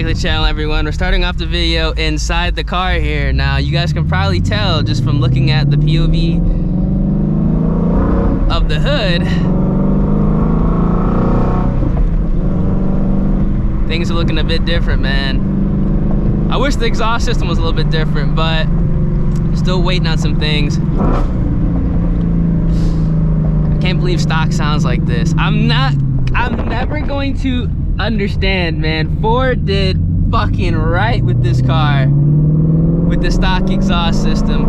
to the channel, everyone. We're starting off the video inside the car here. Now, you guys can probably tell just from looking at the POV of the hood, things are looking a bit different, man. I wish the exhaust system was a little bit different, but still waiting on some things. I can't believe stock sounds like this. I'm never going to understand, man. Ford did fucking right with this car, with the stock exhaust system.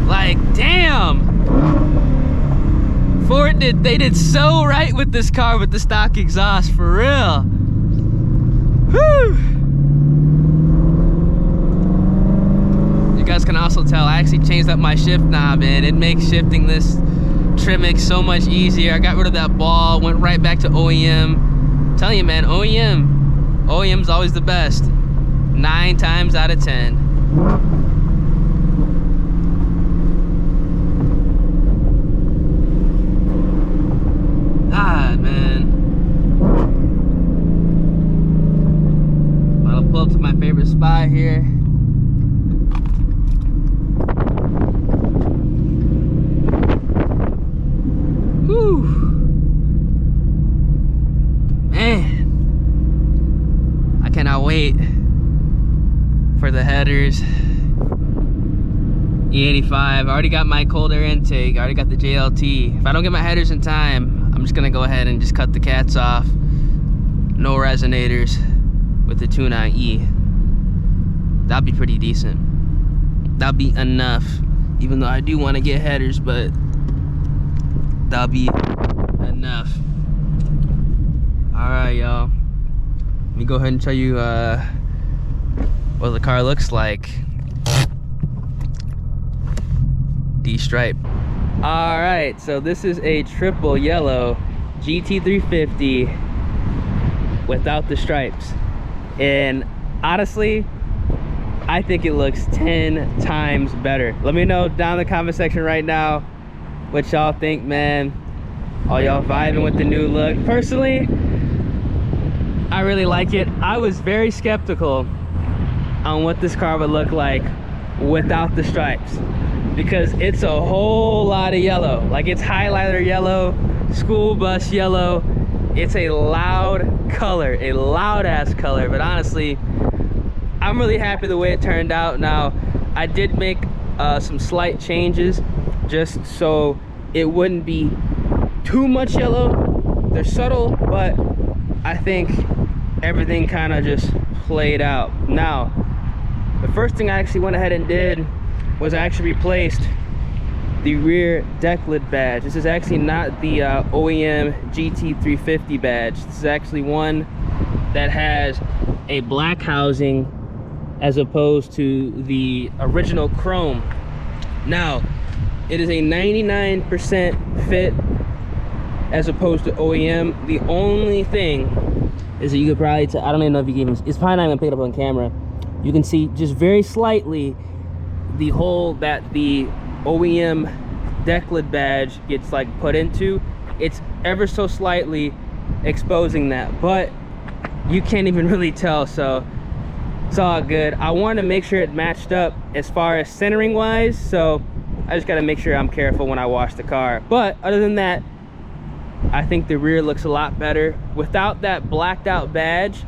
Like, damn. Ford they did so right with this car with the stock exhaust, for real. Whew. You guys can also tell I actually changed up my shift knob, and it makes shifting this Trimix so much easier. I got rid of that ball, went right back to OEM. I'm telling you, man, OEM's always the best. 9 times out of 10. God, man. I'll pull up to my favorite spot here. Whew. Man, I cannot wait for the headers. E85, I already got my cold air intake, I already got the JLT. If I don't get my headers in time, I'm just gonna go ahead and just cut the cats off. No resonators with the 2.9E. That'd be pretty decent. That'd be enough. Even though I do want to get headers, but that'll be enough. Alright, y'all. Let me go ahead and show you what the car looks like. D-Stripe. Alright, so this is a triple yellow GT350 without the stripes. And honestly, I think it looks 10 times better. Let me know down in the comment section right now what y'all think, man. All y'all vibing with the new look. Personally, I really like it. I was very skeptical on what this car would look like without the stripes, because it's a whole lot of yellow. Like, it's highlighter yellow, school bus yellow. It's a loud color, a loud ass color, but honestly, I'm really happy the way it turned out. Now, I did make some slight changes just so it wouldn't be too much yellow. They're subtle, but I think everything kind of just played out. Now, the first thing I actually went ahead and did was I actually replaced the rear deck lid badge. This is actually not the OEM GT350 badge. This is actually one that has a black housing as opposed to the original chrome. Now, it is a 99% fit as opposed to OEM. The only thing is that you could probably tell, I don't even know if you can even, it's probably not even picked up on camera. You can see just very slightly the hole that the OEM deck lid badge gets like put into. It's ever so slightly exposing that, but you can't even really tell, so it's all good. I want to make sure it matched up as far as centering wise, so I just got to make sure I'm careful when I wash the car. But other than that, I think the rear looks a lot better. Without that blacked out badge,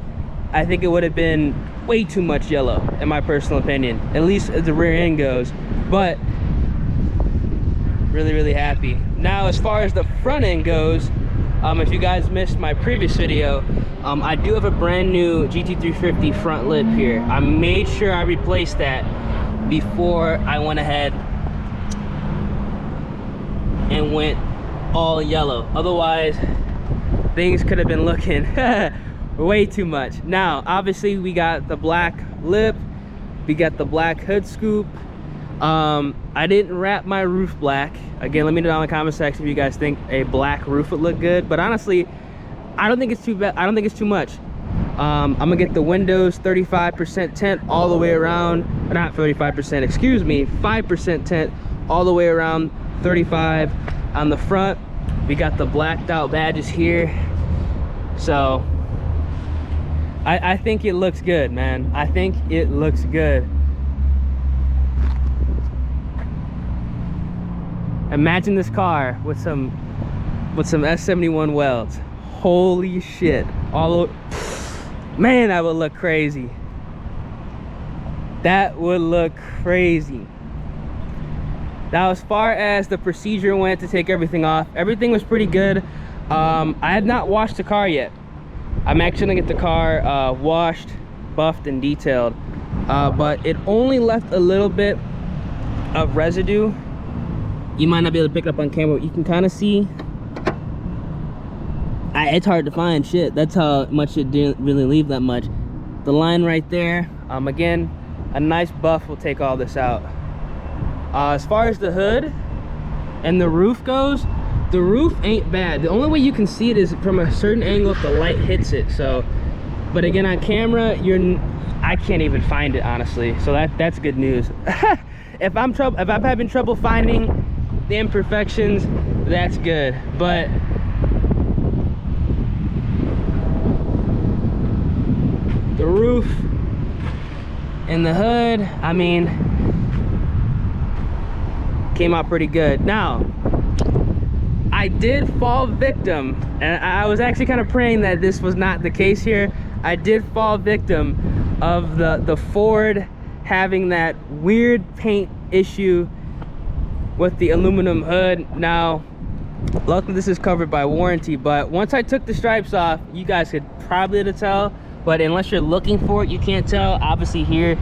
I think it would have been way too much yellow, in my personal opinion, at least as the rear end goes. But really, really happy. Now, as far as the front end goes, if you guys missed my previous video, I do have a brand new GT350 front lip here. I made sure I replaced that before I went ahead and went all yellow. Otherwise, things could have been looking way too much. Now, obviously, we got the black lip, we got the black hood scoop. I didn't wrap my roof black. Again, let me know down in the comment section if you guys think a black roof would look good. But honestly, I don't think it's too bad. I don't think it's too much. I'm gonna get the windows 35% tint all the way around. Not 35%, excuse me, 5% tint all the way around, 35 on the front. We got the blacked out badges here. So I think it looks good, man. I think it looks good. Imagine this car with some S71 welds. Holy shit. All over. Man, that would look crazy. That would look crazy. Now, as far as the procedure went to take everything off, everything was pretty good. I had not washed the car yet. I'm actually gonna get the car washed, buffed, and detailed. But it only left a little bit of residue. You might not be able to pick it up on camera, but you can kind of see. It's hard to find shit. That's how much it didn't really leave that much. The line right there. Again, a nice buff will take all this out. As far as the hood and the roof goes, the roof ain't bad. The only way you can see it is from a certain angle if the light hits it. So, but again, on camera, I can't even find it, honestly. So that's good news. If I'm having trouble finding the imperfections, that's good. But the roof and the hood, I mean, came out pretty good. Now, I did fall victim, and I was actually kind of praying that this was not the case here. I did fall victim of the Ford having that weird paint issue with the aluminum hood. Now, luckily this is covered by warranty, but once I took the stripes off, you guys could probably tell, but unless you're looking for it, you can't tell. Obviously here,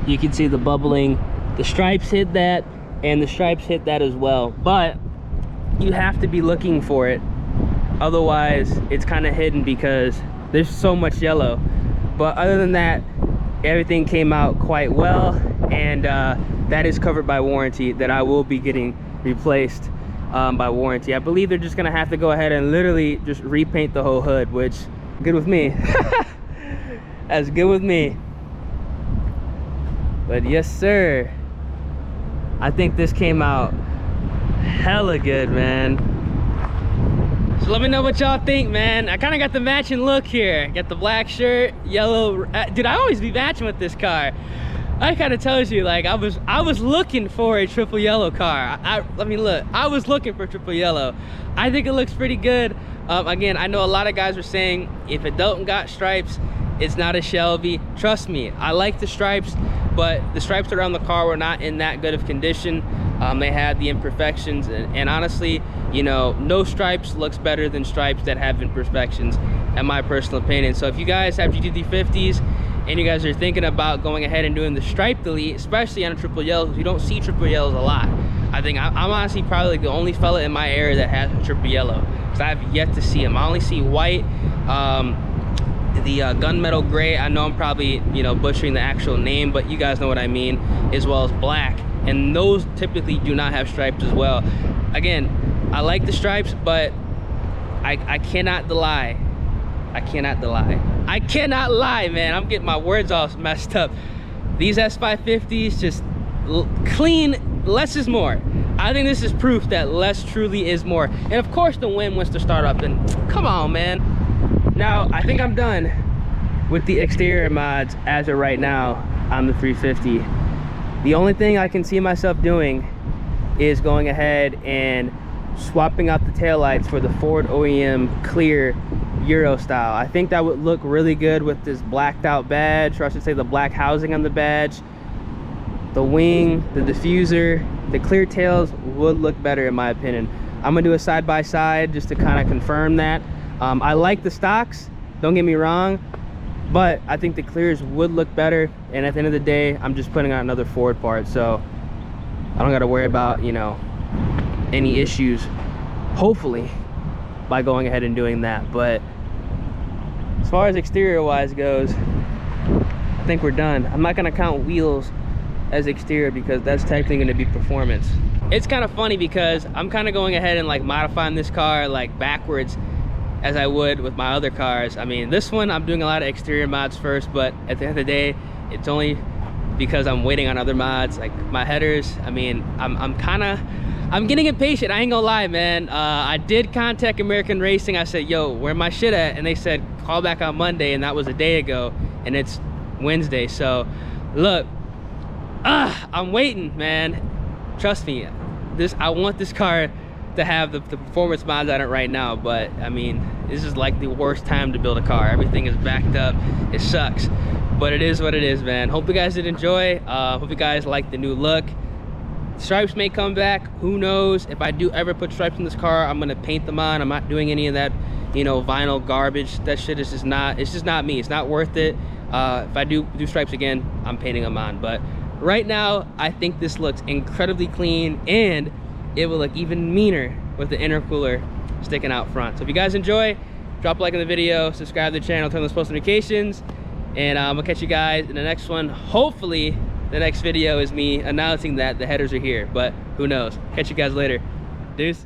you can see the bubbling. The stripes hit that, and the stripes hit that as well, but you have to be looking for it. Otherwise, it's kind of hidden because there's so much yellow. But other than that, everything came out quite well, and that is covered by warranty. That I will be getting replaced by warranty. I believe they're just gonna have to go ahead and literally just repaint the whole hood, which good with me. That's good with me. But yes, sir, I think this came out hella good, man. So let me know what y'all think, man. I kind of got the matching look here. Got the black shirt, yellow. Dude, I always be matching with this car. I kind of tells you, like, I was looking for a triple yellow car. I mean, look, I was looking for triple yellow. I think it looks pretty good. Again, I know a lot of guys were saying if it don't got stripes, it's not a Shelby. Trust me, I like the stripes, but the stripes around the car were not in that good of condition. They had the imperfections, and honestly, you know, no stripes looks better than stripes that have imperfections, in my personal opinion. So if you guys have GT350s and you guys are thinking about going ahead and doing the stripe delete, especially on a triple yellow, because you don't see triple yellows a lot. I think I'm honestly probably the only fella in my area that has a triple yellow, because I've yet to see them. I only see white, the gunmetal gray. I know I'm probably, you know, butchering the actual name, but you guys know what I mean, as well as black, and those typically do not have stripes as well. Again, I like the stripes, but I cannot lie. I cannot lie, man. I'm getting my words all messed up. These S550s, just clean, less is more. I think this is proof that less truly is more. And of course the wind wants to start up, and come on, man. Now, I think I'm done with the exterior mods as of right now on the 350. The only thing I can see myself doing is going ahead and swapping out the taillights for the Ford OEM clear Euro style. I think that would look really good with this blacked out badge, or I should say the black housing on the badge. The wing, the diffuser, the clear tails would look better in my opinion. I'm gonna do a side-by-side just to kind of confirm that. I like the stocks, don't get me wrong, but I think the clears would look better, and at the end of the day, I'm just putting on another Ford part, so I don't gotta worry about, you know, any issues, hopefully, by going ahead and doing that. But as far as exterior wise goes, I think we're done. I'm not gonna count wheels as exterior because that's technically gonna be performance. It's kind of funny because I'm kind of going ahead and like modifying this car like backwards as I would with my other cars. I mean, this one I'm doing a lot of exterior mods first, but at the end of the day, it's only because I'm waiting on other mods like my headers. I mean, I'm kind of I'm getting impatient, I ain't gonna lie, man. I did contact American Racing. I said, yo, where my shit at? And they said, call back on Monday, and that was a day ago, and it's Wednesday. So look, I'm waiting, man. Trust me, I want this car to have the performance mods on it right now, but I mean, this is like the worst time to build a car. Everything is backed up, it sucks, but it is what it is, man. Hope you guys did enjoy. Hope you guys like the new look. Stripes may come back, who knows. If I do ever put stripes in this car, I'm gonna paint them on. I'm not doing any of that, you know, vinyl garbage. That shit is just not, it's just not me. It's not worth it. If I do stripes again, I'm painting them on. But right now, I think this looks incredibly clean, and it will look even meaner with the intercooler sticking out front. So if you guys enjoy, drop a like on the video, subscribe to the channel, turn on those post notifications, and I'm gonna catch you guys in the next one. Hopefully, the next video is me announcing that the headers are here, but who knows. Catch you guys later. Deuces.